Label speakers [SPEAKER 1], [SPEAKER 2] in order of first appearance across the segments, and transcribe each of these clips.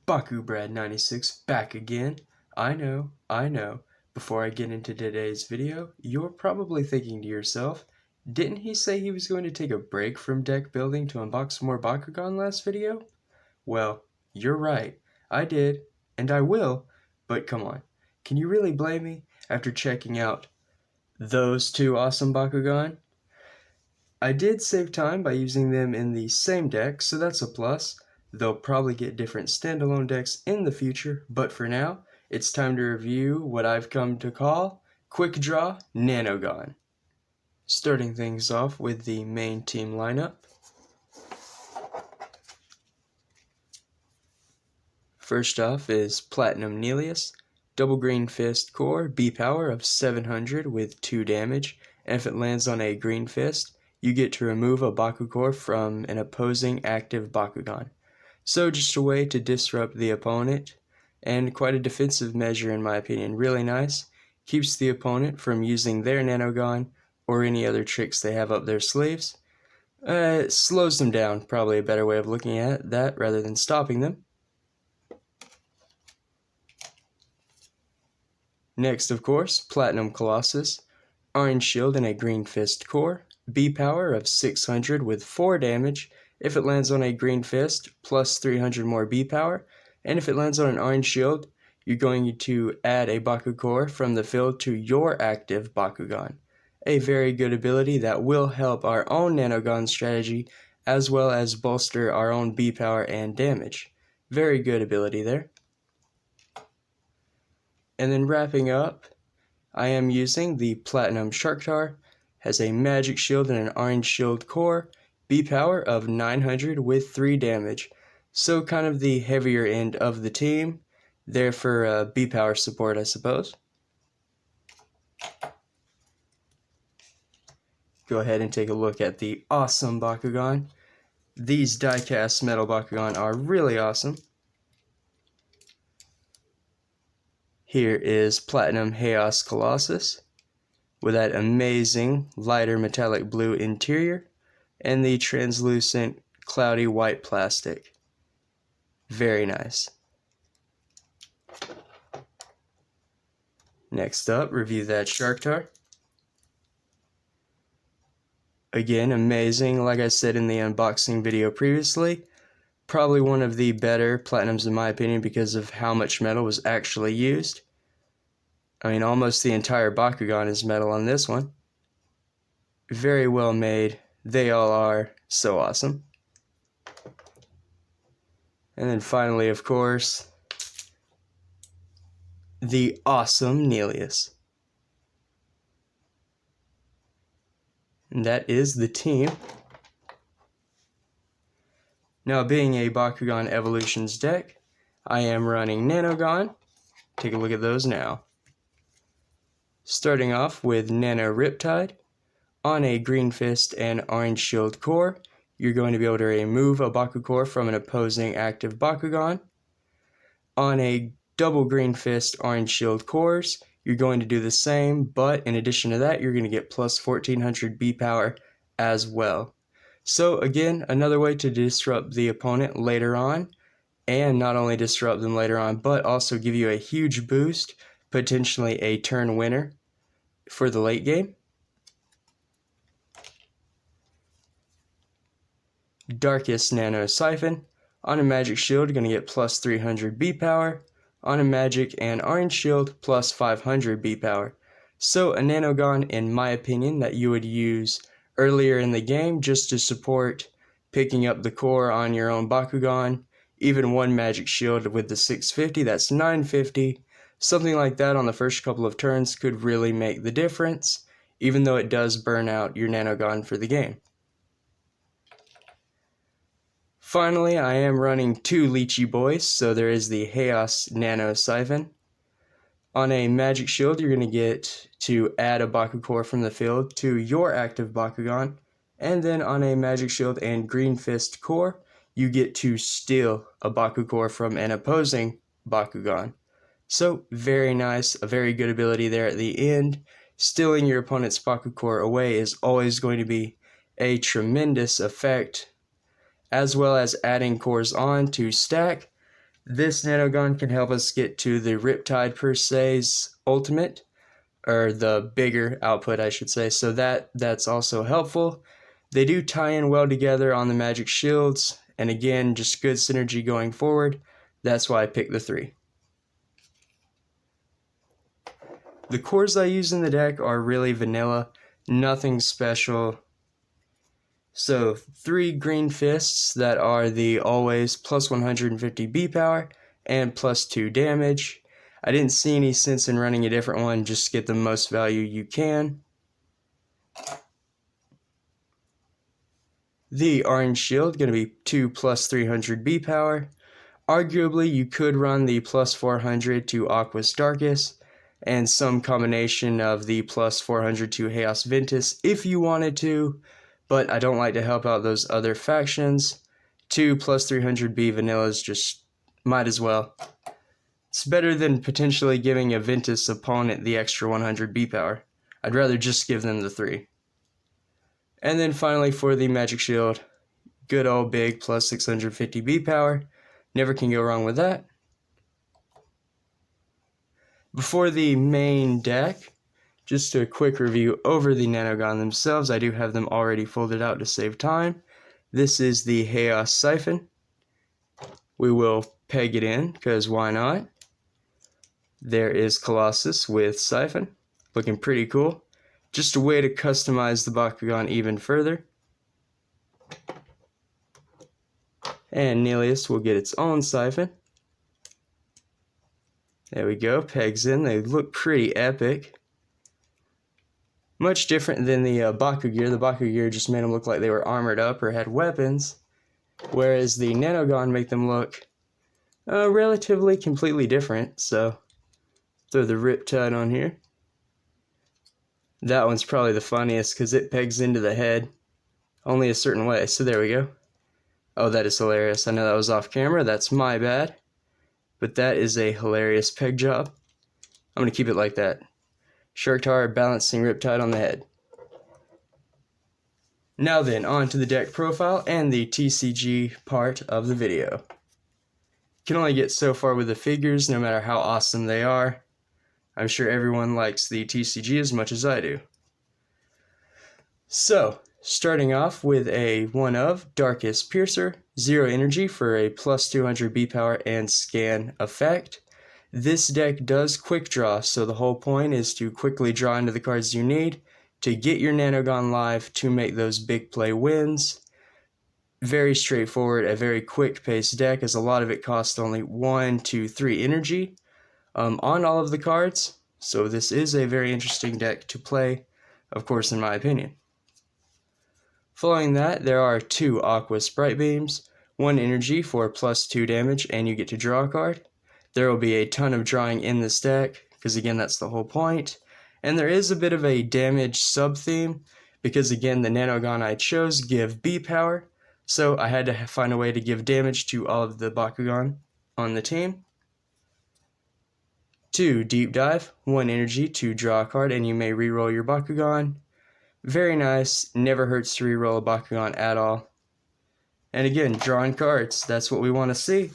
[SPEAKER 1] Bakubrad96 back again. I know. Before I get into today's video, you're probably thinking to yourself, didn't he say he was going to take a break from deck building to unbox some more Bakugan last video? Well, you're right. I did, and I will, but come on. Can you really blame me after checking out those two awesome Bakugan? I did save time by using them in the same deck, so that's a plus. They'll probably get different standalone decks in the future, but for now, it's time to review what I've come to call Quick Draw Nanogan. Starting things off with the main team lineup. First off is Platinum Nelius, double green fist core, B power of 700 with 2 damage, and if it lands on a green fist, you get to remove a Bakugan from an opposing active Bakugan. So just a way to disrupt the opponent, and quite a defensive measure in my opinion. Really nice. Keeps the opponent from using their Nanogan or any other tricks they have up their sleeves. It slows them down, probably a better way of looking at that rather than stopping them. Next, of course, Platinum Colossus, orange shield and a green fist core, B power of 600 with 4 damage. If it lands on a green fist, plus 300 more B power, and if it lands on an orange shield, you're going to add a Bakugan from the field to your active Bakugan. A very good ability that will help our own Nanogan strategy as well as bolster our own B power and damage. Very good ability there. And then wrapping up, I am using the Platinum Sharktar, has a magic shield and an orange shield core, B power of 900 with 3 damage. So kind of the heavier end of the team, there for B power support I suppose. Go ahead and take a look at the awesome Bakugan. These die-cast metal Bakugan are really awesome. Here is Platinum Haos Colossus with that amazing lighter metallic blue interior and the translucent cloudy white plastic. Very nice. Next up, review that Sharktar. Again, amazing, like I said in the unboxing video previously. Probably one of the better Platinums in my opinion because of how much metal was actually used. I mean, almost the entire Bakugan is metal on this one. Very well made. They all are so awesome. And then finally, of course, the awesome Nelius. And that is the team. Now, being a Bakugan Evolutions deck, I am running Nanogan. Take a look at those now. Starting off with Nano Riptide. On a green fist and orange shield core, you're going to be able to remove a Bakugan from an opposing active Bakugan. On a double green fist orange shield cores, you're going to do the same, but in addition to that, you're going to get plus 1400 B power as well. So again, another way to disrupt the opponent later on, and not only disrupt them later on, but also give you a huge boost, potentially a turn winner for the late game. Darkus Nano Siphon. On a magic shield, you're going to get plus 300 B power. On a magic and orange shield, plus 500 B power. So a Nanogan, in my opinion, that you would use earlier in the game just to support picking up the core on your own Bakugan. Even one magic shield with the 650, that's 950. Something like that on the first couple of turns could really make the difference, even though it does burn out your Nanogan for the game. Finally, I am running 2 Lychee Boys, so there is the Haos Nano Siphon. On a magic shield, you're going to get to add a Bakugan from the field to your active Bakugan, and then on a magic shield and green fist core, you get to steal a Bakugan from an opposing Bakugan. So, very nice, a very good ability there at the end. Stealing your opponent's Bakugan away is always going to be a tremendous effect, as well as adding cores on to stack. This Nanogan can help us get to the Riptide per se's ultimate, or the bigger output I should say, so that's also helpful. They do tie in well together on the magic shields, and again, just good synergy going forward. That's why I picked the 3. The cores I use in the deck are really vanilla, nothing special. So 3 green fists that are the always plus 150 B power and plus 2 damage. I didn't see any sense in running a different one, just get the most value you can. The orange shield, going to be 2 plus 300 B power. Arguably, you could run the plus 400 to Aquos Darkus, and some combination of the plus 400 to Haos Ventus if you wanted to, but I don't like to help out those other factions. 2 plus 300B vanillas just might as well. It's better than potentially giving a Ventus opponent the extra 100B power. I'd rather just give them the 3. And then finally for the magic shield, good old big plus 650B power. Never can go wrong with that. Before the main deck, just a quick review over the Nanogan themselves. I do have them already folded out to save time. This is the Haos Siphon. We will peg it in, because why not? There is Colossus with Siphon, looking pretty cool. Just a way to customize the Bakugan even further. And Neleus will get its own Siphon. There we go, pegs in. They look pretty epic. Much different than the Bakugan. The Bakugan just made them look like they were armored up or had weapons, whereas the Nanogan make them look relatively completely different. So throw the Riptide on here. That one's probably the funniest because it pegs into the head only a certain way. So there we go. Oh, that is hilarious. I know that was off camera. That's my bad. But that is a hilarious peg job. I'm going to keep it like that. Shark Tar balancing Riptide on the head. Now then, on to the deck profile and the TCG part of the video. Can only get so far with the figures, no matter how awesome they are. I'm sure everyone likes the TCG as much as I do. So, starting off with a one of Darkus Piercer, 0 energy for a plus 200 B power and scan effect. This deck does quick draw, so the whole point is to quickly draw into the cards you need to get your Nanogan live to make those big play wins. Very straightforward, a very quick paced deck, as a lot of it costs only 1 to 3 energy on all of the cards. So this is a very interesting deck to play, of course, in my opinion. Following that, there are 2 Aquos Bright Beams, 1 energy for plus 2 damage, and you get to draw a card. There will be a ton of drawing in this deck, because again, that's the whole point. And there is a bit of a damage sub-theme, because again, the Nanogan I chose give B power, so I had to find a way to give damage to all of the Bakugan on the team. 2 Deep Dive, 1 energy to draw a card, and you may reroll your Bakugan. Very nice, never hurts to reroll a Bakugan at all. And again, drawing cards, that's what we want to see.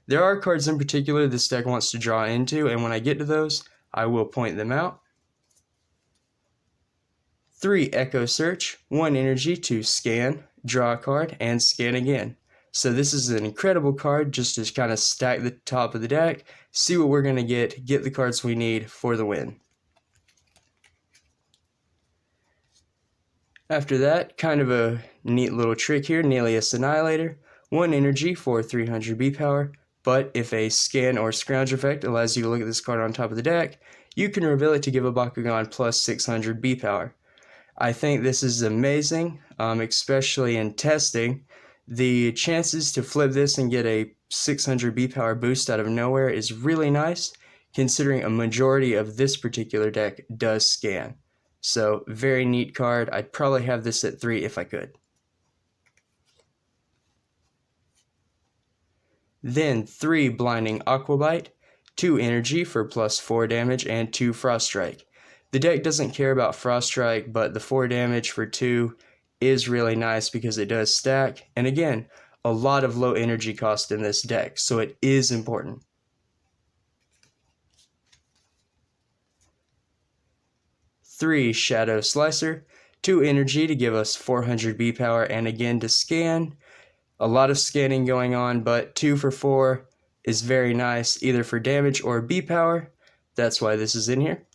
[SPEAKER 1] There are cards in particular this deck wants to draw into, and when I get to those, I will point them out. 3 Echo Search, 1 energy to scan, draw a card, and scan again. So this is an incredible card just to kind of stack the top of the deck, see what we're going to get the cards we need for the win. After that, kind of a neat little trick here, Neleus Annihilator, 1 energy for 300 B power, but if a scan or scrounge effect allows you to look at this card on top of the deck, you can reveal it to give a Bakugan plus 600 B power. I think this is amazing, especially in testing. The chances to flip this and get a 600 B power boost out of nowhere is really nice, considering a majority of this particular deck does scan. So, very neat card. I'd probably have this at 3 if I could. Then 3 Blinding Aquabite, 2 energy for plus 4 damage, and 2 Frost Strike. The deck doesn't care about Frost Strike, but the 4 damage for 2 is really nice because it does stack. And again, a lot of low energy cost in this deck, so it is important. Three Shadow Slicer, 2 energy to give us 400 B power, and again to scan. A lot of scanning going on, but 2 for 4 is very nice, either for damage or B power. That's why this is in here.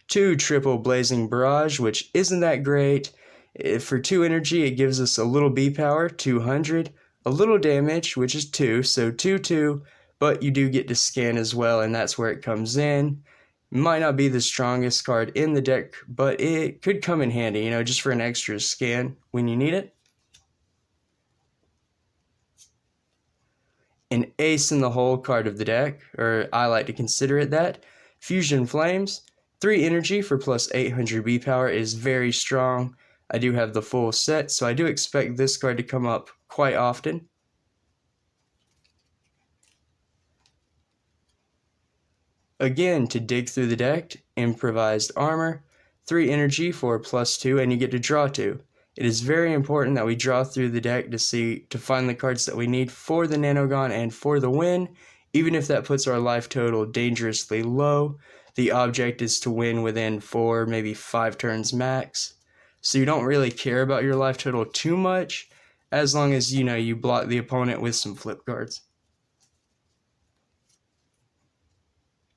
[SPEAKER 1] 2 Triple Blazing Barrage, which isn't that great. For 2 energy, it gives us a little B power, 200, a little damage, which is 2, so 2, but you do get to scan as well, and that's where it comes in. Might not be the strongest card in the deck, but it could come in handy, you know, just for an extra scan when you need it. An ace in the hole card of the deck, or I like to consider it that. Fusion Flames, 3 energy for plus 800 B power is very strong. I do have the full set, so I do expect this card to come up quite often. Again, to dig through the deck, Improvised Armor, 3 energy for plus 2, and you get to draw 2. It is very important that we draw through the deck to find the cards that we need for the Nanogan and for the win. Even if that puts our life total dangerously low, the object is to win within 4, maybe 5 turns max. So you don't really care about your life total too much, as long as you block the opponent with some flip cards.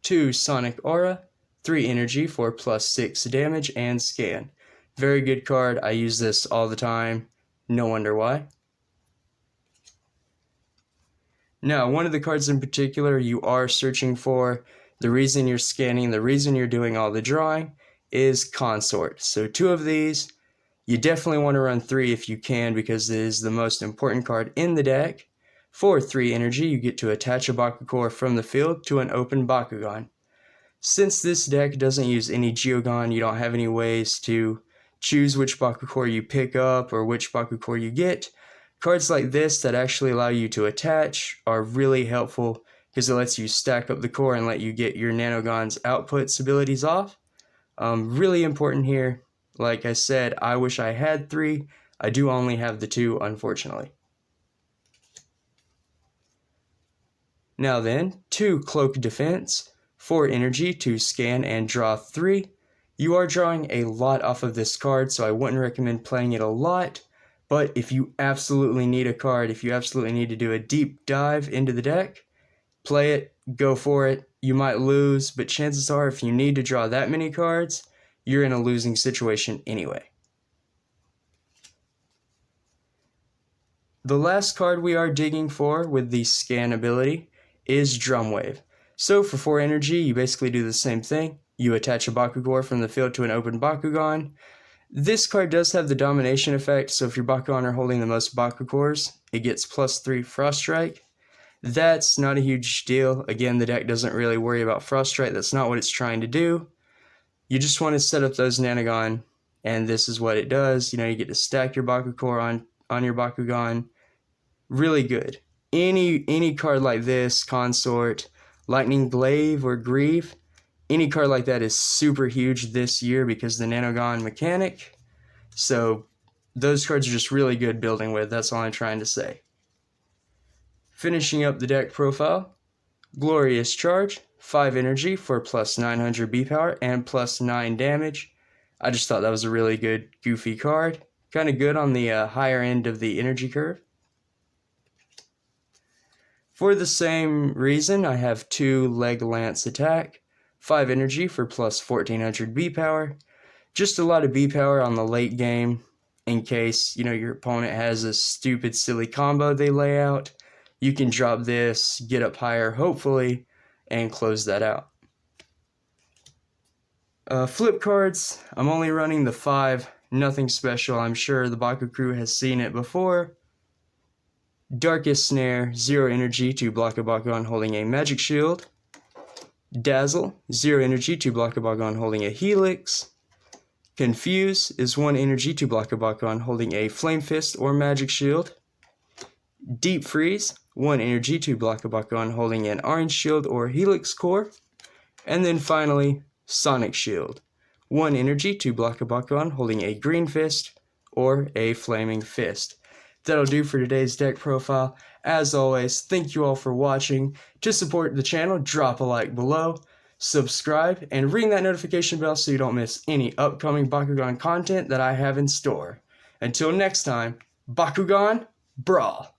[SPEAKER 1] 2 Sonic Aura, 3 energy for plus 6 damage and scan. Very good card. I use this all the time. No wonder why. Now, one of the cards in particular you are searching for, the reason you're scanning, the reason you're doing all the drawing, is Consort. So 2 of these, you definitely want to run 3 if you can, because it is the most important card in the deck. For 3 energy, you get to attach a Bakugan from the field to an open Bakugan. Since this deck doesn't use any Geogan, you don't have any ways to choose which Bakugan you pick up or which Bakugan you get. Cards like this that actually allow you to attach are really helpful because it lets you stack up the core and let you get your Nanogan's outputs abilities off. Really important here. Like I said, I wish I had 3. I do only have the 2, unfortunately. Now then, 2 Cloak Defense, 4 energy to scan and draw 3. You are drawing a lot off of this card, so I wouldn't recommend playing it a lot, but if you absolutely need a card, if you absolutely need to do a deep dive into the deck, play it, go for it. You might lose, but chances are if you need to draw that many cards, you're in a losing situation anyway. The last card we are digging for with the scan ability is Drumwave. So for 4 energy, you basically do the same thing. You attach a Bakugan from the field to an open Bakugan. This card does have the domination effect, so if your Bakugan are holding the most Bakugans, it gets plus 3 Frost Strike. That's not a huge deal. Again, the deck doesn't really worry about Frost Strike. That's not what it's trying to do. You just want to set up those Nanogan, and this is what it does. You get to stack your Bakugan on your Bakugan. Really good. Any card like this, Consort, Lightning Glaive, or Grieve, any card like that is super huge this year because of the Nanogan mechanic. So those cards are just really good building with. That's all I'm trying to say. Finishing up the deck profile, Glorious Charge, 5 energy for plus 900 B power and plus 9 damage. I just thought that was a really good, goofy card. Kind of good on the higher end of the energy curve. For the same reason, I have 2 Leg Lance Attack, 5 energy for plus 1400 B power. Just a lot of B power on the late game in case, your opponent has a stupid, silly combo they lay out. You can drop this, get up higher, hopefully, and close that out. Flip cards, I'm only running the 5, nothing special. I'm sure the Baku crew has seen it before. Darkus Snare, 0 energy to block a Bakugan holding a Magic Shield. Dazzle, 0 energy to block a Bakugan holding a Helix. Confuse is 1 energy to block a Bakugan holding a Flame Fist or Magic Shield. Deep Freeze, 1 energy to block a Bakugan holding an Orange Shield or Helix Core. And then finally, Sonic Shield, 1 energy to block a Bakugan holding a Green Fist or a flaming fist. That'll do for today's deck profile. As always, thank you all for watching. To support the channel, drop a like below, subscribe, and ring that notification bell so you don't miss any upcoming Bakugan content that I have in store. Until next time, Bakugan, brawl!